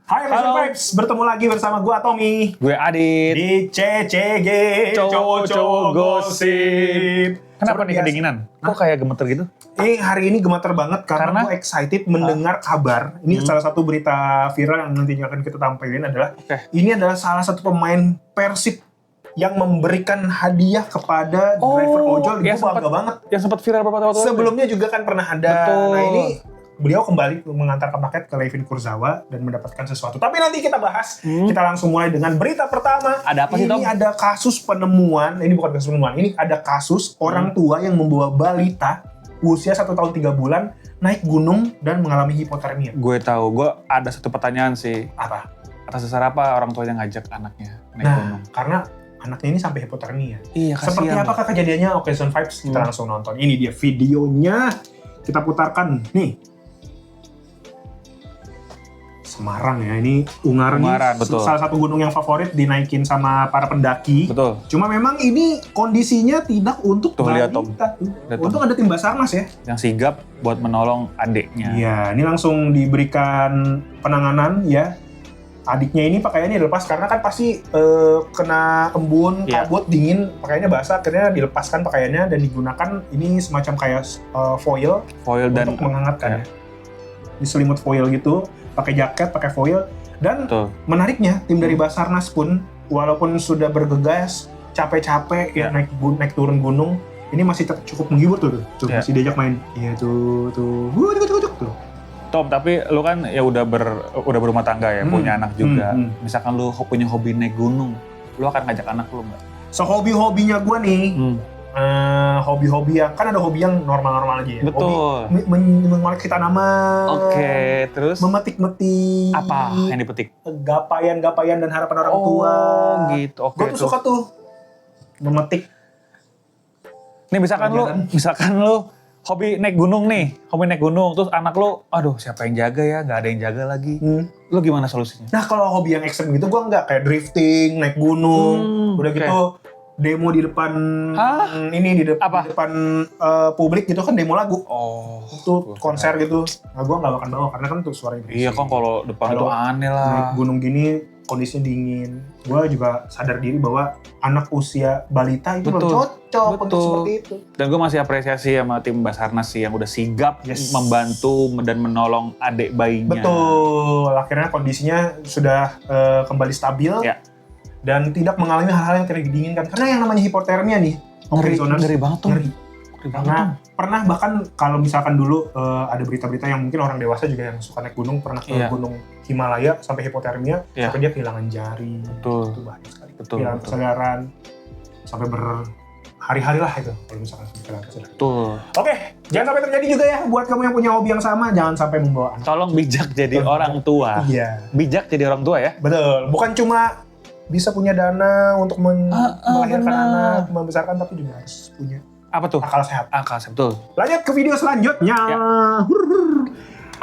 Hai Fashion Vibes, bertemu lagi bersama gue Tommy. Gue Adit. Di CCG, cowok-cowok gosip. Kenapa nih kedinginan? Kok kayak gemeter gitu? Hari ini gemeter banget karena gue excited mendengar kabar. Ini salah satu berita viral yang nantinya akan kita tampilin adalah ini adalah salah satu pemain Persib yang memberikan hadiah kepada driver ojol. Gue bangga banget. Yang sempat viral beberapa waktu lalu. Sebelumnya juga kan pernah ada. Betul. Nah ini beliau kembali mengantarkan paket ke Levin Kurzawa dan mendapatkan sesuatu. Tapi nanti kita bahas. Kita langsung mulai dengan berita pertama. Ada apa sih, Tom? Ini ada kasus penemuan. Ini bukan kasus penemuan. Ini ada kasus orang tua yang membawa balita usia 1 tahun 3 bulan naik gunung dan mengalami hipotermia. Gue tahu. Gue ada satu pertanyaan sih. Apa? Atas dasar apa orang tuanya ngajak anaknya naik gunung? Karena anaknya ini sampai hipotermia. Iya, kasihan. Seperti apakah kejadiannya? Oke, Zone Vibes, kita langsung nonton. Ini dia videonya. Kita putarkan. Nih. Semarang ya, ini Ungaran betul. Salah satu gunung yang favorit dinaikin sama para pendaki. Betul. Cuma memang ini kondisinya tidak untuk Lihat, balita. Tom. Untung ada tim Basarnas ya. Yang sigap buat menolong adiknya. Iya, ini langsung diberikan penanganan ya. Adiknya ini pakaiannya dilepas karena kan pasti kena embun, kabut, dingin, pakaiannya basah. Akhirnya dilepaskan pakaiannya dan digunakan ini semacam kayak foil dan untuk menghangatkan ya. Diselimut foil gitu, pakai jaket, pakai foil. Dan menariknya tim dari Basarnas pun walaupun sudah bergegas, capek-capek ya naik turun gunung, ini masih tetap cukup menghibur tuh. Masih diajak main. Iya tuh. Tom, tapi lu kan ya udah berumah tangga ya, punya anak juga. Misalkan lu punya hobi naik gunung, lu akan ngajak anak lu nggak? So hobi-hobinya gue nih, hobi-hobi yang kan ada hobi yang normal-normal aja ya. Betul. Hobi mengoleksi tanaman. Oke, terus? Memetik-metik. Apa yang dipetik? Gapayan-gapayan dan harapan orang tua. Oh gitu, oke. Gue tuh suka tuh memetik. Nih misalkan lu hobi naik gunung, terus anak lu, aduh siapa yang jaga ya, nggak ada yang jaga lagi. Lu gimana solusinya? Nah kalau hobi yang ekstrem gitu gue nggak, kayak drifting, naik gunung, udah gitu demo di depan di depan publik gitu kan, demo lagu. Itu konser gitu. Nah gue nggak akan bawa karena kan tuh suaranya. Iya kan kalau depan itu aneh lah. Naik gunung gini kondisinya dingin. Gue juga sadar diri bahwa anak usia balita itu belum cocok untuk seperti itu. Dan gue masih apresiasi sama tim Basarnas sih yang udah sigap membantu dan menolong adik bayinya. Betul. Akhirnya kondisinya sudah kembali stabil. Dan tidak mengalami hal-hal yang tidak diinginkan. Karena yang namanya hipotermia nih, ngeri banget tuh. Karena pernah bahkan kalau misalkan dulu ada berita-berita yang mungkin orang dewasa juga yang suka naik gunung, pernah ke gunung Himalaya sampai hipotermia, sampai dia kehilangan jari. Itu bahaya sekali. Kehilangan kesadaran, sampai berhari-hari lah itu kalau misalkan kehilangan kesadaran. Oke, jangan sampai terjadi juga ya buat kamu yang punya hobi yang sama, jangan sampai membawa anak. Tolong bijak jadi orang tua. Iya. Bijak jadi orang tua ya. Betul, bukan cuma bisa punya dana untuk melahirkan anak, membesarkan, tapi juga harus punya apa tuh? Akal sehat, betul. Lanjut ke video selanjutnya.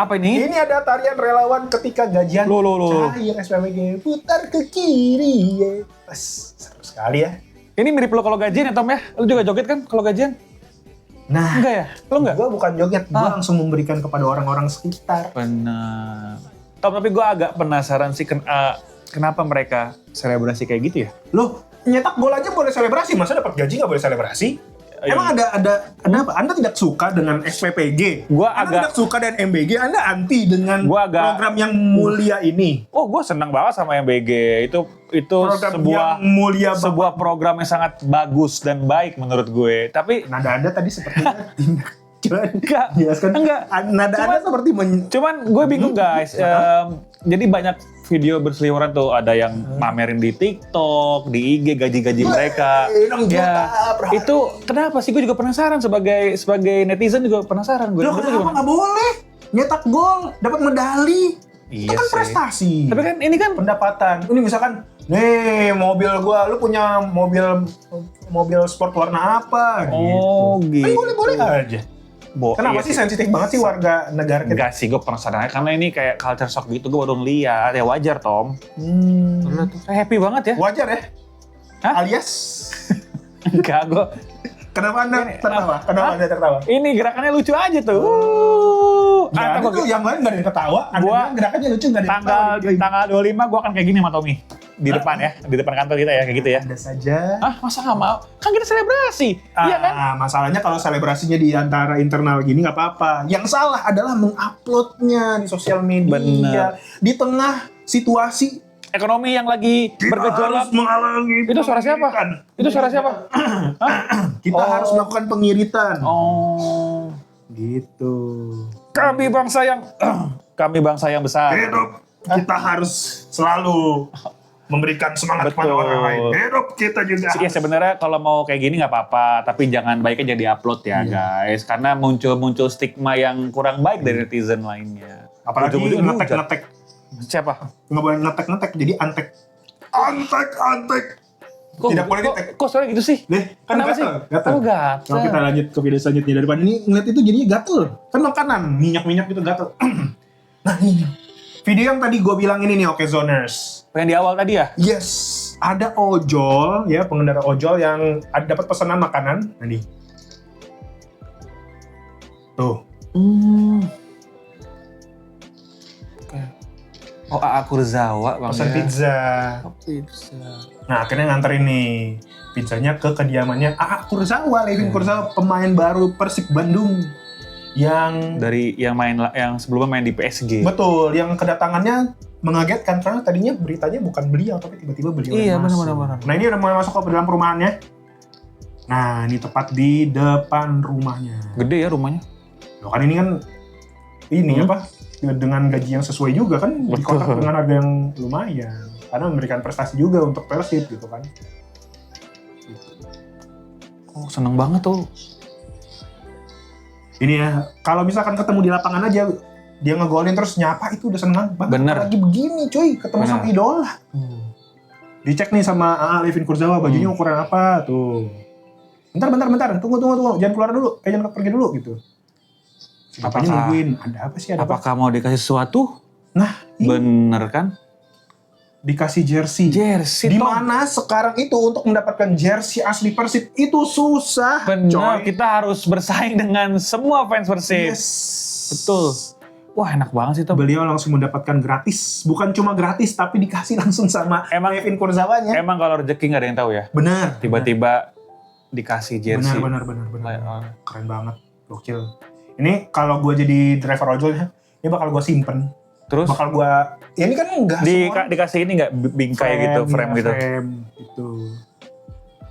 Apa ini? Ini ada tarian relawan ketika gajian. Cahaya SPMG putar ke kiri. Seru sekali ya. Ini mirip lo kalau gajian ya Tom ya? Lo juga joget kan kalau gajian? Nah, enggak ya? Lo enggak? Gue bukan joget, gue langsung memberikan kepada orang-orang sekitar. Benar. Tom, tapi gue agak penasaran sih kenapa mereka selebrasi kayak gitu ya? Loh, nyetak gol aja boleh selebrasi, masa dapat gaji nggak boleh selebrasi? Emang ada apa? Anda tidak suka dengan SPPG? Anda tidak suka dengan MBG? Anda anti dengan program yang mulia ini? Oh, gue senang banget sama MBG. Itu sebuah program yang sangat bagus dan baik menurut gue. Tapi nada Anda tadi sepertinya enggak. Nada Anda seperti cuman gue bingung guys. Jadi banyak video berseliweran tuh, ada yang mamerin di TikTok, di IG gaji-gaji mereka. Itu kenapa sih? Gue juga penasaran sebagai netizen juga penasaran. Loh, kenapa nggak boleh nyetak gol, dapat medali? Itu kan prestasi. Tapi kan ini kan pendapatan. Ini misalkan, nih mobil gua, lu punya mobil sport warna apa? Gitu. Kan boleh-boleh aja. Kenapa sih sensitif banget sih warga negara kita? Enggak sih, gue penasaran karena ini kayak culture shock gitu, gue baru ngeliat. Ya wajar Tom. Happy banget ya. Wajar ya? Alias? Enggak, gue. Kenapa Anda tertawa? Ini gerakannya lucu aja tuh. Gak ada tuh, yang lain gak ada yang ketawa. Ada gerakannya lucu, gak ada yang ketawa. Tanggal 25 gue akan kayak gini sama Tommy. Di depan ya, di depan kantor kita ya, kayak gitu ya. Ada saja. Masa gak mau? Kan kita selebrasi, iya kan? Masalahnya kalau selebrasinya di antara internal gini gak apa-apa. Yang salah adalah menguploadnya di sosial media. Bener. Di tengah situasi ekonomi yang lagi bergejolak. Itu suara siapa? Itu suara siapa? Kita harus melakukan pengiritan. Oh. Gitu. Kami bangsa yang besar. Hidup. Kita harus selalu memberikan semangat kepada orang lain. Hidup kita juga. Ya sebenarnya kalau mau kayak gini nggak apa-apa, tapi jangan baiknya jadi upload ya guys, karena muncul stigma yang kurang baik dari netizen lainnya. Apalagi ngetek. Siapa? Nggak boleh ngetek, jadi antek. Tidak boleh ditek. Kok suara gitu sih? Kan kenapa sih? Gatel. Oh gatel. Kalau kita lanjut ke video selanjutnya, daripada ini ngeliat itu jadinya gatel. Kan makanan, minyak gitu gatel. Nah ini, video yang tadi gue bilang ini nih, Oke Zoners. Yang di awal tadi ya? Yes, ada ojol ya, pengendara ojol yang dapat pesanan makanan. Nah nih. Tuh. Oh, A.A. Kurosawa bang. Pesan pizza. Oh, pizza. Nah akhirnya nganterin nih pizzanya ke kediamannya A.A. Kurosawa, Levin Kurosawa, pemain baru Persib Bandung yang sebelumnya main di PSG. Betul, yang kedatangannya mengagetkan karena tadinya beritanya bukan beliau tapi tiba-tiba beliau yang masuk. Iya benar. Nah ini udah mulai masuk ke dalam perumahannya. Nah ini tepat di depan rumahnya. Gede ya rumahnya? Loh kan ini kan dengan gaji yang sesuai juga kan, dikontrak dengan harga yang lumayan karena memberikan prestasi juga untuk Persib gitu kan. Oh seneng banget tuh. Ini ya, kalau misalkan ketemu di lapangan aja dia ngegolin terus nyapa itu udah seneng banget. Bener. Lagi begini cuy, ketemu sama idola. Dicek nih sama A.A. Levin Kurosawa, bajunya ukuran apa tuh. Bentar, tunggu, jangan keluar dulu, jangan pergi dulu gitu. Apanya nungguin, ada apa sih? Apakah mau dikasih sesuatu? Nah, bener kan? Dikasih jersey. Di mana sekarang itu untuk mendapatkan jersey asli Persib itu susah. Benar, kita harus bersaing dengan semua fans Persib. Yes. Betul. Wah enak banget sih Tom. Beliau langsung mendapatkan gratis. Bukan cuma gratis, tapi dikasih langsung sama Levin Kursawanya. Emang kalau rezeki gak ada yang tahu ya? Benar. Tiba-tiba dikasih jersey. Benar. Keren banget. Gokil. Ini kalau gue jadi driver ojol ya, ini bakal gue simpen. Terus? Bakal gue, ya ini kan enggak semua. Dikasih ini gak bingkai gitu, frame gitu? Frame gitu.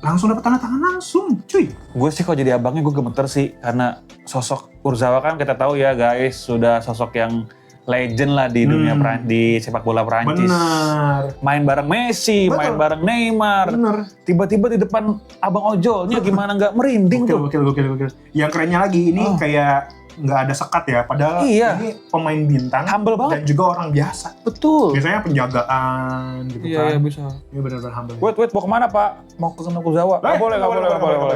Langsung dapat tanda tangan langsung, cuy. Gue sih kalau jadi abangnya gue gemeter sih, karena sosok Kurzawa kan kita tahu ya guys, sudah sosok yang legend lah di dunia di sepak bola Perancis. Benar. Main bareng Messi, main bareng Neymar. Benar. Tiba-tiba di depan abang ojolnya gimana nggak merinding tuh. Gokil. Yang kerennya lagi ini kayak nggak ada sekat ya, padahal ini pemain bintang, humble banget, dan juga orang biasa. Betul. Biasanya penjagaan gitu kan. Iya bisa. Ini benar-benar humble. Wait, mau kemana Pak? Mau ke Kurzawa? Nggak boleh.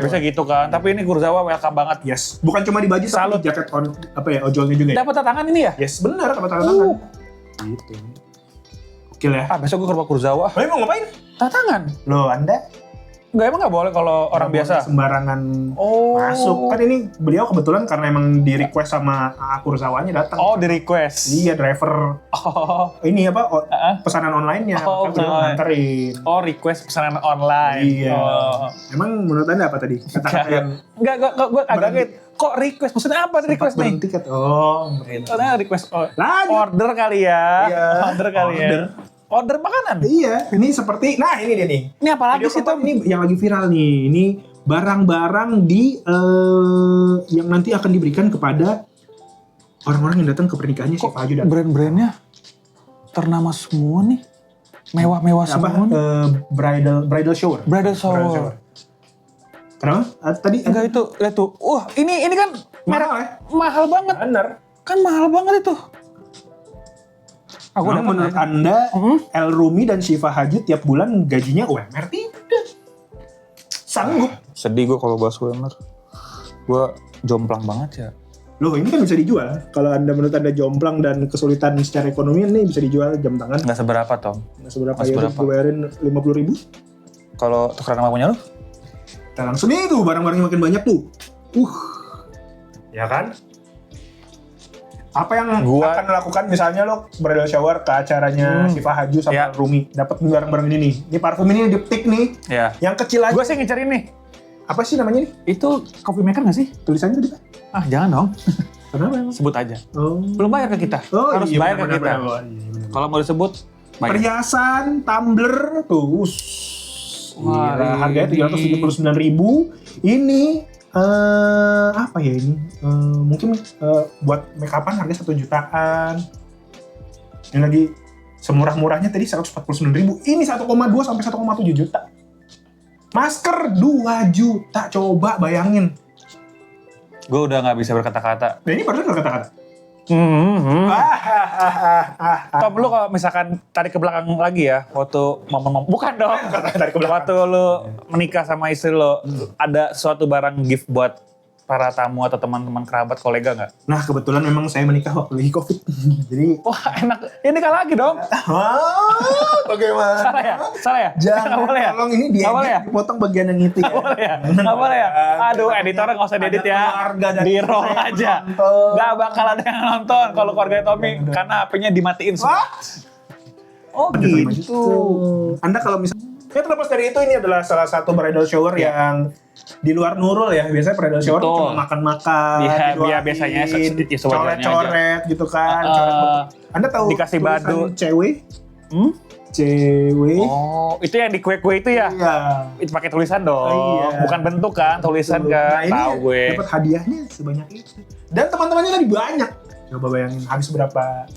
Bisa gitu kan. Tapi ini Kurzawa welcome banget. Yes. Bukan cuma di baju, tapi jaket ojolnya juga. Dapat tangan ini ya? Yes, benar dapat tangan. Gitu. Gokil ya. Besok gue ke rumah Kurzawa. Mau ngapain? Tangan. Loh, Anda? Emang nggak boleh kalau orang biasa? Sembarangan masuk. Kan ini beliau kebetulan karena emang di request sama A.A. Kursawanya datang. Oh, di request? Iya, driver. Ini apa? Pesanan online-nya. Beliau nganterin. Oh, request pesanan online. Iya. Emang menurut Anda apa tadi? Kata-kata yang... Enggak, gue kaget. Kok request? Maksudnya apa request nih? Tiket. Request order kali ya. Iya. Order kali ya. Order makanan? Iya, ini seperti, nah ini dia nih. Ini apa lagi sih Tom? Ini yang lagi viral nih, ini barang-barang yang nanti akan diberikan kepada orang-orang yang datang ke pernikahannya si Faju dan brand-brandnya ternama semua nih, mewah-mewah semua nih. Bridal shower. Kenapa? Tadi? Enggak itu. Wah ini kan mahal ya? Mahal banget. Bener. Kan mahal banget itu. Menurut Anda, El Rumi dan Syifa Hajid tiap bulan gajinya UMR tidak sanggup. Sedih gue kalau bahas UMR. Gue jomplang banget ya. Loh ini kan bisa dijual. Kalau menurut Anda jomplang dan kesulitan secara ekonomi ini bisa dijual jam tangan. Nggak seberapa Tom. Nggak seberapa ya, gue bayarin 50.000. Kalau tukeran sama punya lu? Kita langsung itu barang-barangnya makin banyak tuh. Ya kan? Apa yang akan dilakukan misalnya lo bridal shower ke acaranya Syifa Haju sama Rumi, dapat barang-barang ini nih. Ini parfum ini diptik nih. Yang kecil aja. Gue sih ngincer ini. Apa sih namanya nih? Itu coffee maker nggak sih? Tulisannya tadi, Pak? Ah, jangan dong. Kenapa emang? Sebut aja. Belum bayar ke kita. Harus bayar ke kita. Kalau mau disebut, bayar. Perhiasan, tumbler, tuh. Wah, harganya 779.000. Ini apa ya ini? Mungkin buat make upan harga 1 jutaan. Ini lagi semurah-murahnya tadi 149.000. Ini 1,2 sampai 1,7 juta. Masker 2 juta, coba bayangin. Gue udah nggak bisa berkata-kata. Nah ini barusan berkata-kata. Top, lu kalau misalkan tarik ke belakang lagi ya, waktu momen bukan dong. Waktu lu menikah sama istri lo, ada suatu barang gift buat para tamu atau teman-teman kerabat kolega nggak? Nah kebetulan memang saya menikah waktu lagi COVID. Jadi wah enak, ini nikah lagi dong. Bagaimana? Salah ya? Jangan boleh ya? Tolong ini dipotong bagian yang itu ya. Nggak boleh ya? Aduh, editornya nggak usah diedit ya. Di roll aja. Nggak bakal ada yang nonton kalau keluarga Tommy karena HP-nya dimatiin semua. Oh gitu. Anda kalau misalnya terlepas dari itu, ini adalah salah satu bridal shower yang di luar Nurul ya. Biasanya bridal shower cuma makan-makan, biasanya coret-coret gitu kan. Anda tahu dikasih badu cewek? Cewek. Oh, itu yang di kue-kue itu ya? Iya. Itu pakai tulisan dong. Bukan bentuk kan, tulisan kan. Nah, tahu gue. Dapat hadiahnya sebanyak itu. Dan teman-temannya tadi banyak. Coba bayangin habis berapa?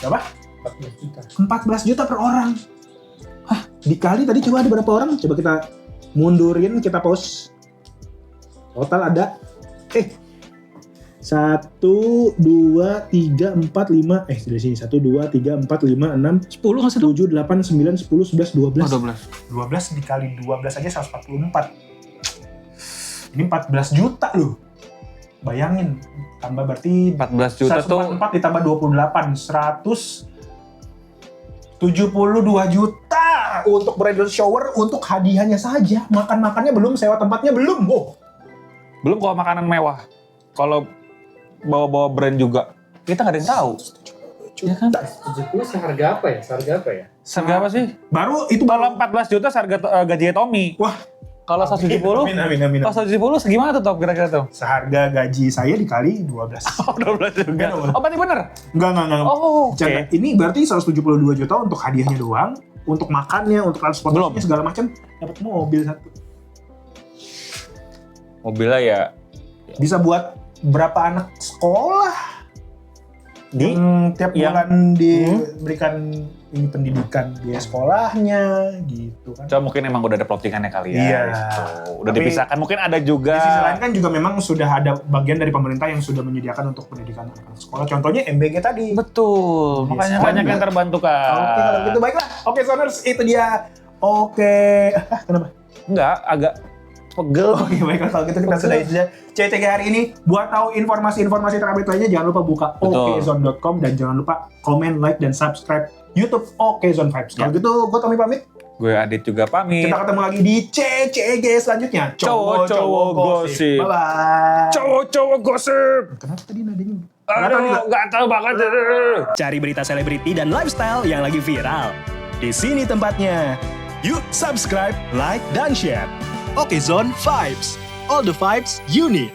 Berapa? 14 juta. 14 juta per orang. Hah, dikali tadi coba ada berapa orang? Coba kita mundurin, kita pause. Total ada 1, 2, 3, 4, 5 dari sini 1, 2, 3, 4, 5, 6 10 nggak sih? 7, 8, 9, 10, 11, 12 12 dikali 12 aja 144. Ini 14 juta loh. Bayangin, tambah berarti 14 juta 144 tuh 4 ditambah 28, 172 juta untuk bridal shower, untuk hadiahnya saja. Makan-makannya belum, sewa tempatnya belum. Belum kalau makanan mewah. Kalau bawa-bawa brand juga, kita nggak ada yang tahu. Ya kan? 70 seharga apa ya? Seharga apa sih? Baru itu kalau 14 juta seharga gajinya Tommy. Wah. Kalau 170, amin. Kalau 170 segimana tuh Top kira-kira tuh? Seharga gaji saya dikali 12. Oh 12 juga. Oh berarti bener? Enggak. Oh oke. Ini berarti 172 juta untuk hadiahnya doang, untuk makannya, untuk transportasinya segala macam, dapat mobil satu. Mobilnya ya bisa buat berapa anak sekolah? Tiap bulan diberikan ini pendidikan biaya sekolahnya gitu kan. Coba mungkin emang udah ada plottingannya kali ya. Iya. Udah dipisahkan, mungkin ada juga. Di sisi lain kan juga memang sudah ada bagian dari pemerintah yang sudah menyediakan untuk pendidikan anak sekolah. Contohnya MBG tadi. Betul. Makanya banyak yang terbantu kan. Oke kalau gitu baiklah. Oke Zoners, itu dia. Oke. Kenapa? Enggak, agak pegel. Oke baiklah kalau gitu kita sudahi saja CTG hari ini. Buat tahu informasi-informasi terupdate lainnya jangan lupa buka okezone.com dan jangan lupa komen, like, dan subscribe YouTube Okezone Vibes. Kalau gitu gue Tommy pamit. Gue Adit juga pamit. Kita ketemu lagi di CCG selanjutnya. Cowok-cowok gosip. Bye-bye. Cowok-cowok gosip. Kenapa tadi nadanya? Aduh, gak tahu banget. Cari berita selebriti dan lifestyle yang lagi viral. Di sini tempatnya. Yuk subscribe, like, dan share. Okezone Vibes. All the vibes you need.